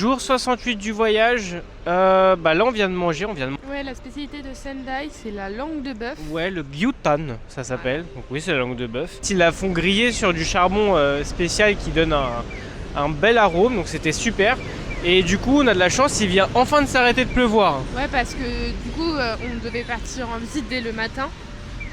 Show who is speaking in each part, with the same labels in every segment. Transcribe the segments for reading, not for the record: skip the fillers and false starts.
Speaker 1: Jour 68 du voyage, là on vient de manger,
Speaker 2: Ouais, la spécialité de Sendai, c'est la langue de bœuf.
Speaker 1: Ouais, le gyutan, ça s'appelle. Donc oui, c'est la langue de bœuf. Ils la font griller sur du charbon spécial qui donne un bel arôme, donc c'était super. Et du coup, on a de la chance, il vient enfin de s'arrêter de pleuvoir.
Speaker 2: Ouais, parce que du coup, on devait partir en visite dès le matin.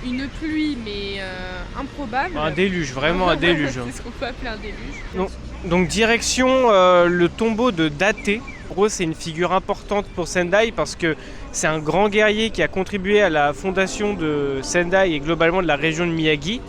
Speaker 2: Une pluie, mais improbable.
Speaker 1: Un déluge, vraiment un déluge.
Speaker 2: C'est ce qu'on peut appeler un déluge.
Speaker 1: Donc direction le tombeau de Date. En gros, c'est une figure importante pour Sendai parce que c'est un grand guerrier qui a contribué à la fondation de Sendai et globalement de la région de Miyagi.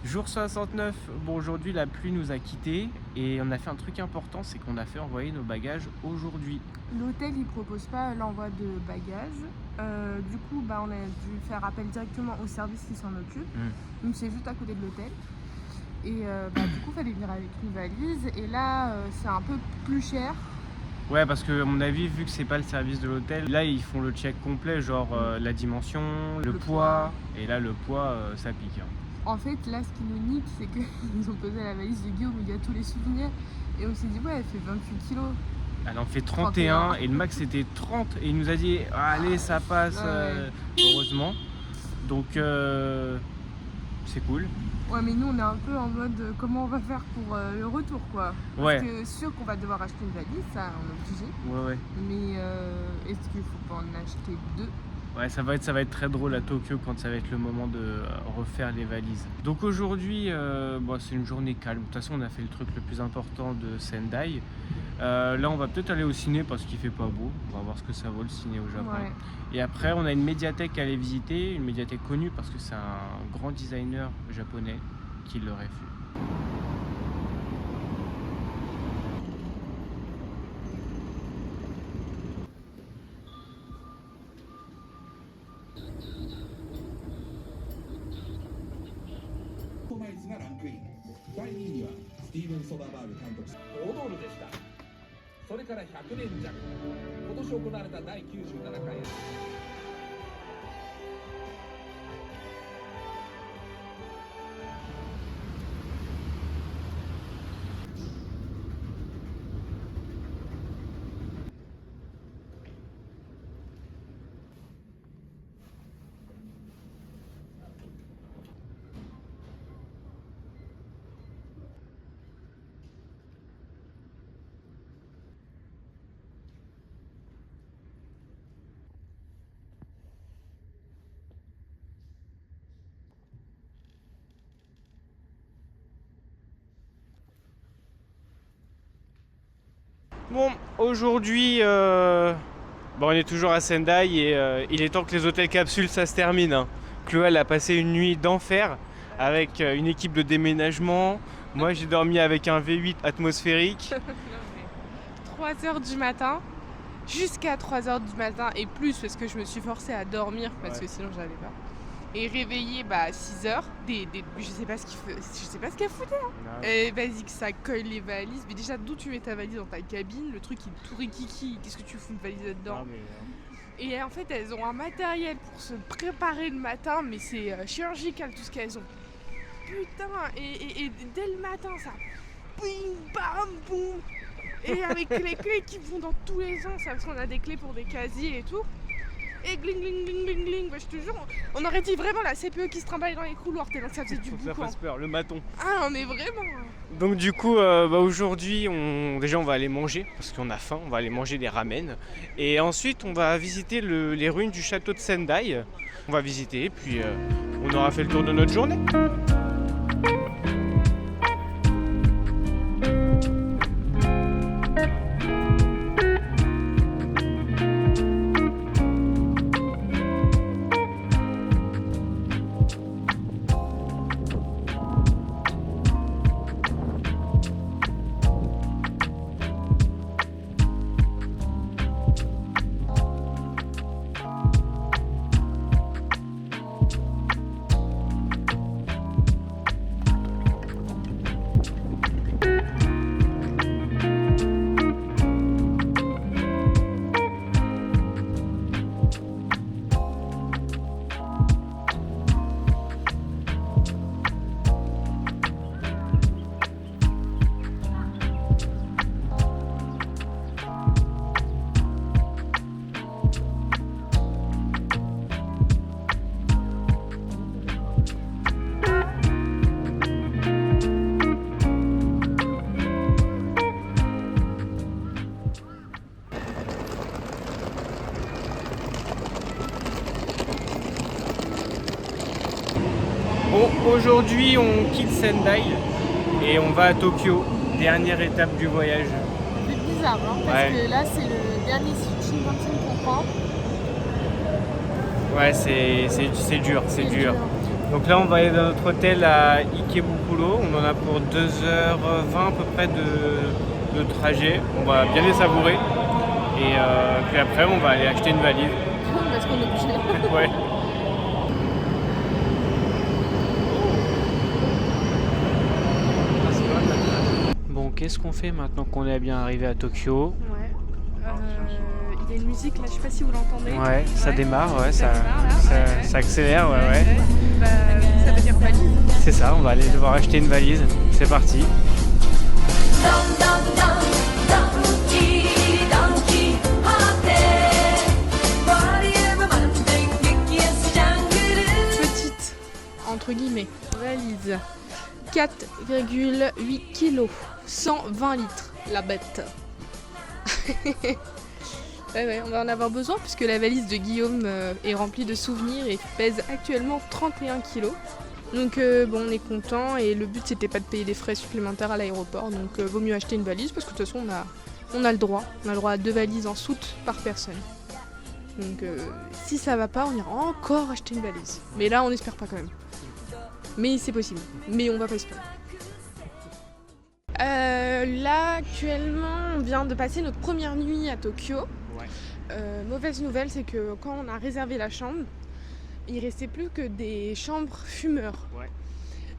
Speaker 1: Jour 69, bon aujourd'hui la pluie nous a quittés et on a fait un truc important, c'est qu'on a fait envoyer nos bagages aujourd'hui.
Speaker 2: L'hôtel, il propose pas l'envoi de bagages. Du coup, on a dû faire appel directement au service qui s'en occupe. Donc c'est juste à côté de l'hôtel. Et du coup, il fallait venir avec une valise. Et là, c'est un peu plus cher.
Speaker 1: Ouais, parce que à mon avis, vu que c'est pas le service de l'hôtel, là ils font le check complet, genre la dimension, le poids. Et là le poids, ça pique.
Speaker 2: En fait, là, ce qui nous nique, c'est qu'ils ont posé la valise de Guillaume où il y a tous les souvenirs. Et on s'est dit, ouais, elle fait 28 kilos.
Speaker 1: Elle en fait 31 et le max c'était 30. Et il nous a dit, allez, ça passe, heureusement. Donc, c'est cool.
Speaker 2: Ouais, mais nous, on est un peu en mode, comment on va faire pour le retour, quoi. Parce que sûr qu'on va devoir acheter une valise, ça, on est obligé.
Speaker 1: Ouais.
Speaker 2: Mais est-ce qu'il faut pas en acheter deux ?
Speaker 1: Ouais, ça va être très drôle à Tokyo quand ça va être le moment de refaire les valises. Donc aujourd'hui, c'est une journée calme. De toute façon, on a fait le truc le plus important de Sendai. Là, on va peut-être aller au ciné parce qu'il fait pas beau. On va voir ce que ça vaut le ciné au Japon.
Speaker 2: Ouais.
Speaker 1: Et après, on a une médiathèque à aller visiter, une médiathèque connue parce que c'est un grand designer japonais qui l'aurait fait. Bon, aujourd'hui, on est toujours à Sendai et il est temps que les hôtels capsules ça se termine. Hein. Chloé elle a passé une nuit d'enfer avec une équipe de déménagement. Moi j'ai dormi avec un V8 atmosphérique.
Speaker 2: 3h du matin, jusqu'à 3h du matin et plus parce que je me suis forcée à dormir parce que sinon j'allais pas. et réveillé à 6h. Je sais pas ce qu'elle foutait. Et vas-y que ça colle les valises. Mais déjà, d'où tu mets ta valise dans ta cabine? Le truc il est tout rikiki. Qu'est-ce que tu fous une valise là-dedans? Et en fait, elles ont un matériel pour se préparer le matin, mais c'est chirurgical tout ce qu'elles ont. Putain, et dès le matin, ça bing, bam, boum. Et avec les clés qui vont dans tous les sens, parce qu'on a des clés pour des casiers et tout. Et gling, gling, gling, gling, gling. Bah, je te jure, on aurait dit vraiment la CPE qui se trimballe dans les couloirs, tellement que ça faisait du boucan.
Speaker 1: Ça fasse peur, le maton.
Speaker 2: Ah, mais vraiment.
Speaker 1: Donc du coup, aujourd'hui, on va aller manger, parce qu'on a faim, on va aller manger des ramen. Et ensuite, on va visiter les ruines du château de Sendai. On va visiter, puis on aura fait le tour de notre journée. Bon, aujourd'hui on quitte Sendai et on va à Tokyo, dernière étape du voyage.
Speaker 2: C'est bizarre, hein, parce que là c'est le dernier Shinkansen qu'on prend.
Speaker 1: Ouais, c'est dur, c'est dur. Donc là on va aller dans notre hôtel à Ikebukuro, on en a pour 2h20 à peu près de trajet. On va bien les savourer et puis après on va aller acheter une valise.
Speaker 2: Parce qu'on est obligé.
Speaker 1: Ouais. Bon, qu'est-ce qu'on fait maintenant qu'on est bien arrivé à Tokyo?
Speaker 2: Ouais. Il y a une musique là, je sais pas si vous l'entendez.
Speaker 1: Ouais, ça démarre, ouais, ça accélère, ouais.
Speaker 2: Bah, ça veut dire valise.
Speaker 1: C'est ça, on va aller devoir acheter une valise. C'est parti. Petite,
Speaker 2: entre guillemets, valise. 4,8 kg, 120 litres, la bête. Ouais, on va en avoir besoin puisque la valise de Guillaume est remplie de souvenirs et pèse actuellement 31 kg. Donc bon, on est content et le but c'était pas de payer des frais supplémentaires à l'aéroport, donc vaut mieux acheter une valise parce que de toute façon on a le droit à 2 valises en soute par personne. Donc si ça va pas, on ira encore acheter une valise. Mais là on espère pas quand même. Mais c'est possible, mais on va pas espérer. Là actuellement on vient de passer notre première nuit à Tokyo. Mauvaise nouvelle, c'est que quand on a réservé la chambre, il restait plus que des chambres fumeurs.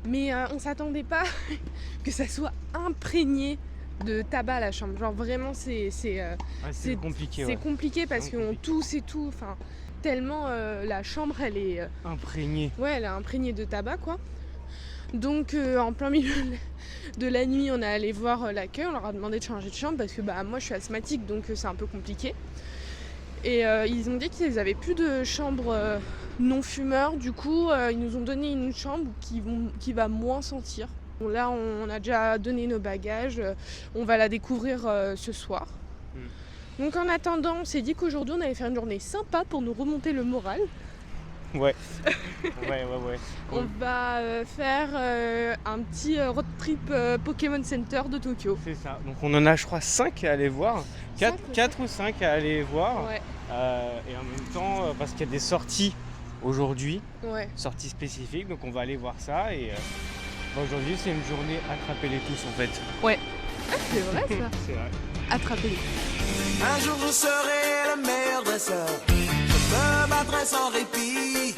Speaker 2: Mais on s'attendait pas que ça soit imprégné de tabac la chambre. Genre vraiment c'est
Speaker 1: compliqué.
Speaker 2: C'est compliqué parce qu'on tousse et tout. Enfin, tellement la chambre elle est
Speaker 1: imprégnée.
Speaker 2: Ouais, elle est imprégnée de tabac quoi. Donc en plein milieu de la nuit, on est allé voir l'accueil, on leur a demandé de changer de chambre parce que moi je suis asthmatique donc c'est un peu compliqué. Et ils ont dit qu'ils avaient plus de chambres non fumeurs, du coup ils nous ont donné une chambre qui va moins sentir. Bon, là on a déjà donné nos bagages, on va la découvrir ce soir. Donc en attendant, on s'est dit qu'aujourd'hui on allait faire une journée sympa pour nous remonter le moral.
Speaker 1: Ouais.
Speaker 2: On va faire un petit road trip Pokémon Center de Tokyo.
Speaker 1: C'est ça. Donc on en a je crois 5 à aller voir. 4 ou 5 à aller voir.
Speaker 2: Ouais.
Speaker 1: Et en même temps, parce qu'il y a des sorties aujourd'hui, sorties spécifiques, donc on va aller voir ça. Et aujourd'hui c'est une journée attrapez-les tous en fait.
Speaker 2: Ouais. Ah, c'est vrai ça.
Speaker 1: C'est vrai.
Speaker 2: Attrapez-les.
Speaker 3: Un jour je serai le meilleur dresseur. Je me battrai sans répit.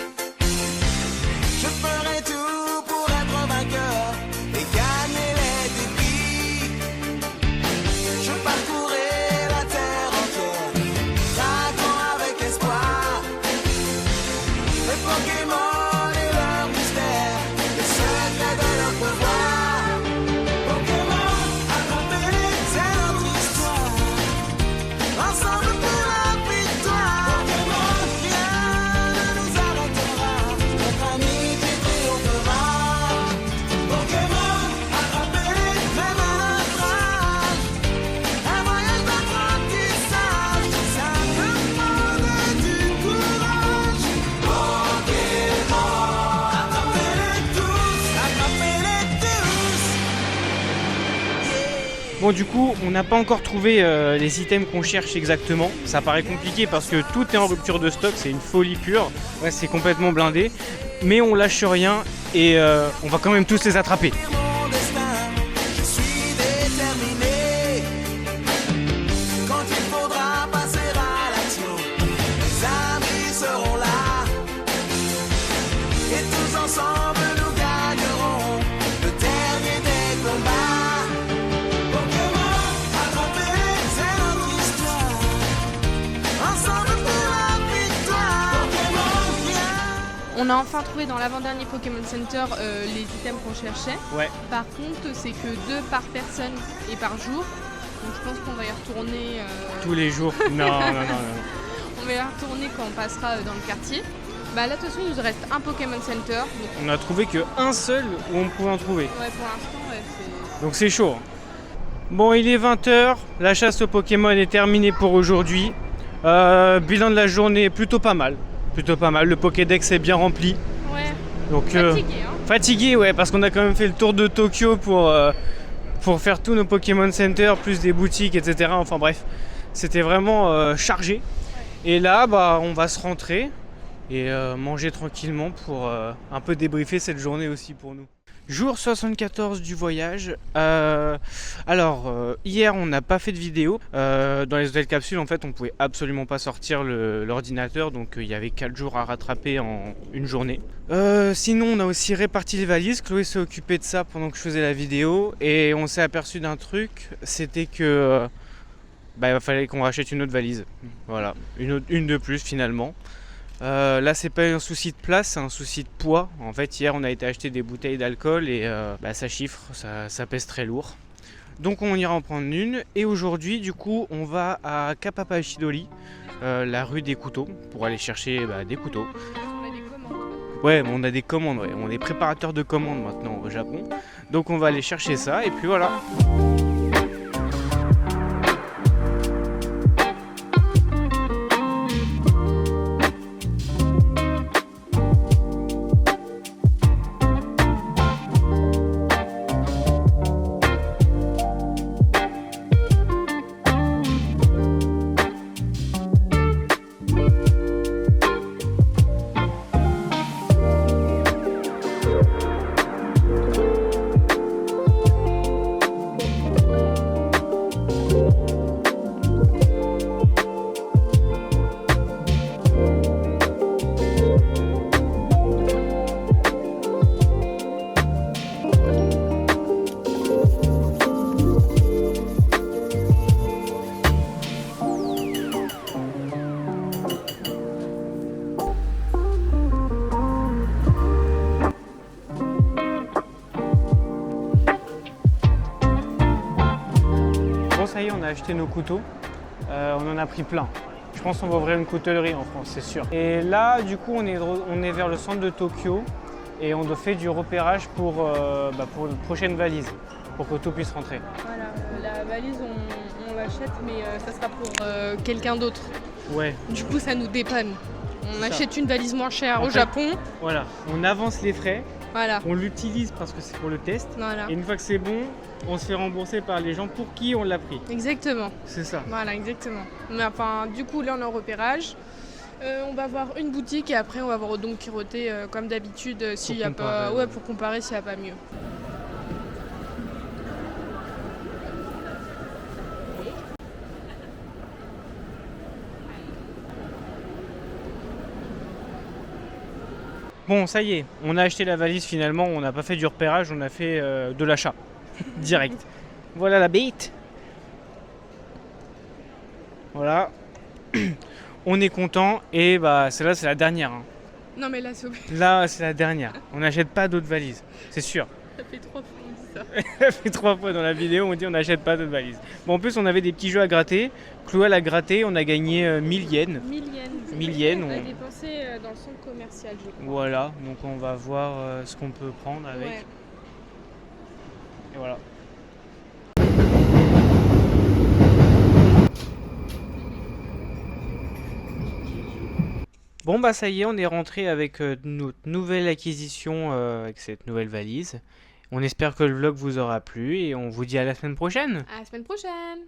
Speaker 1: Bon, du coup, on n'a pas encore trouvé les items qu'on cherche exactement. Ça paraît compliqué parce que tout est en rupture de stock, c'est une folie pure. Ouais, c'est complètement blindé. Mais on lâche rien et on va quand même tous les attraper.
Speaker 2: On a enfin trouvé dans l'avant-dernier Pokémon Center les items qu'on cherchait.
Speaker 1: Ouais.
Speaker 2: Par contre, c'est que 2 par personne et par jour. Donc je pense qu'on va y retourner.
Speaker 1: Tous les jours. Non.
Speaker 2: On va y retourner quand on passera dans le quartier. Bah là, de toute façon, il nous reste un Pokémon Center. Donc...
Speaker 1: On a trouvé qu'un seul où on pouvait en trouver.
Speaker 2: Ouais, pour l'instant, ouais, c'est...
Speaker 1: Donc c'est chaud. Bon, il est 20h. La chasse aux Pokémon est terminée pour aujourd'hui. Bilan de la journée, plutôt pas mal. Le Pokédex est bien rempli.
Speaker 2: Ouais.
Speaker 1: Donc, fatigué, ouais, parce qu'on a quand même fait le tour de Tokyo pour faire tous nos Pokémon Center, plus des boutiques, etc. Enfin bref, c'était vraiment chargé. Ouais. Et là, bah, on va se rentrer et manger tranquillement pour un peu débriefer cette journée aussi pour nous. Jour 74 du voyage. Hier on n'a pas fait de vidéo. Dans les hôtels capsules, en fait, on pouvait absolument pas sortir l'ordinateur, donc il y avait 4 jours à rattraper en une journée. Sinon, on a aussi réparti les valises. Chloé s'est occupée de ça pendant que je faisais la vidéo et on s'est aperçu d'un truc, c'était que il fallait qu'on rachète une autre valise. Voilà, une de plus finalement. Là, c'est pas un souci de place, c'est un souci de poids. En fait, hier on a été acheter des bouteilles d'alcool et ça chiffre, ça pèse très lourd. Donc on ira en prendre une. Et aujourd'hui, du coup, on va à Kapapachidori, la rue des couteaux, pour aller chercher des couteaux.
Speaker 2: On a des commandes.
Speaker 1: Ouais, on a des commandes, ouais. On est préparateurs de commandes maintenant au Japon. Donc on va aller chercher ça et puis voilà. Ça y est, on a acheté nos couteaux, on en a pris plein. Je pense qu'on va ouvrir une coutellerie en France, c'est sûr. Et là, du coup, on est vers le centre de Tokyo et on fait du repérage pour une prochaine valise, pour que tout puisse rentrer.
Speaker 2: Voilà, la valise, on l'achète, mais ça sera pour quelqu'un d'autre.
Speaker 1: Ouais.
Speaker 2: Du coup, ça nous dépanne. On achète une valise moins chère au Japon.
Speaker 1: Voilà, on avance les frais.
Speaker 2: Voilà.
Speaker 1: On l'utilise parce que c'est pour le test.
Speaker 2: Voilà.
Speaker 1: Et une fois que c'est bon, on se fait rembourser par les gens pour qui on l'a pris.
Speaker 2: Exactement.
Speaker 1: C'est ça.
Speaker 2: Voilà, exactement. Mais enfin, du coup, là, on est en repérage. On va voir une boutique et après, on va voir donc Kiroté comme d'habitude s'il n'y a pas. Ouais, pour comparer s'il n'y a pas mieux.
Speaker 1: Bon, ça y est, on a acheté la valise finalement, on n'a pas fait du repérage, on a fait de l'achat, direct. Voilà la bête. Voilà. On est content et celle-là c'est la dernière. Hein.
Speaker 2: Non mais là c'est
Speaker 1: Là c'est la dernière, on n'achète pas d'autres valises, c'est sûr.
Speaker 2: Ça fait 3 fois qu'on dit ça.
Speaker 1: Ça fait 3 fois dans la vidéo, on dit on n'achète pas d'autres valises. Bon, en plus on avait des petits jeux à gratter, Chloé l'a gratté, on a gagné 1000 yens. 1000 yens.
Speaker 2: On a dépensé dans le centre commercial, je crois.
Speaker 1: Voilà, donc on va voir ce qu'on peut prendre avec.
Speaker 2: Ouais.
Speaker 1: Et voilà. Bon ça y est, on est rentré avec notre nouvelle acquisition, avec cette nouvelle valise. On espère que le vlog vous aura plu et on vous dit à la semaine prochaine.
Speaker 3: À la semaine prochaine!